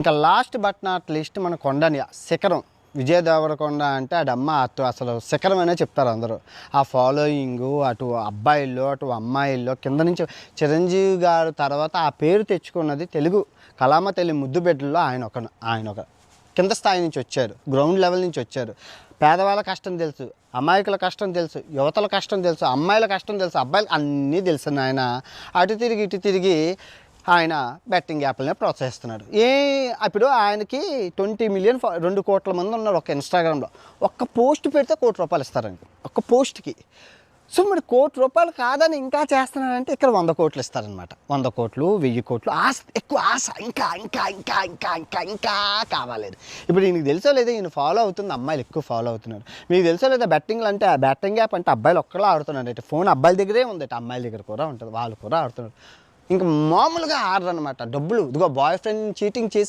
ఇంకా last but not least మన కొండని శిఖరం విజయ దేవరకొండ అంటే అమ్మ అటు అసలు శిఖరం అనే చెప్తారు అందరూ. ఆ ఫాలోయింగ్ అటు అబ్బాయిల్లో అటు అమ్మాయిల్లో కింద నుంచి చిరంజీవి గారు తర్వాత ఆ పేరు తెచ్చుకున్నది తెలుగు కళామ తల్లి ముద్దు బిడ్డల్లో ఆయన ఒక కింద స్థాయి నుంచి వచ్చారు, గ్రౌండ్ లెవెల్ నుంచి వచ్చారు. పేదవాళ్ళ కష్టం తెలుసు, అమాయకుల కష్టం తెలుసు, యువతల కష్టం తెలుసు, అమ్మాయిల కష్టం తెలుసు, అబ్బాయిలు అన్నీ తెలుసు. ఆయన అటు తిరిగి ఇటు తిరిగి ఆయన బెట్టింగ్ యాప్లనే ప్రోత్సహిస్తున్నాడు. ఇప్పుడు ఆయనకి 20 మిలియన్ 2 కోట్ల మంది ఉన్నారు ఒక ఇన్స్టాగ్రామ్లో. ఒక్క పోస్ట్ పెడితే ₹1 కోటి ఇస్తారండి ఒక్క పోస్ట్కి. సో మరి ₹1 కోటి కాదని ఇంకా చేస్తున్నారంటే ఇక్కడ 100 కోట్లు ఇస్తారనమాట. 100 కోట్లు 1000 కోట్లు ఆశ, ఎక్కువ ఆశ, ఇంకా ఇంకా ఇంకా ఇంకా ఇంకా ఇంకా కావాలి. ఇప్పుడు ఈయనకి తెలుసో లేదా ఈయన ఫాలో అవుతుంది, అమ్మాయిలు ఎక్కువ ఫాలో అవుతున్నారు. మీకు తెలుసో లేదా బెట్టింగ్లు అంటే బెట్టింగ్ యాప్ అంటే అబ్బాయిలు ఒక్కలా ఆడుతున్నారు. అంటే ఫోన్ అబ్బాయిల దగ్గరే ఉంది, అమ్మాయిల దగ్గర కూడా ఉంటుంది, వాళ్ళు కూడా ఆడుతున్నారు. ఇంకా మామూలుగా ఆడరు అనమాట. డబ్బులు ఇదిగో బాయ్ ఫ్రెండ్ చీటింగ్ చేసి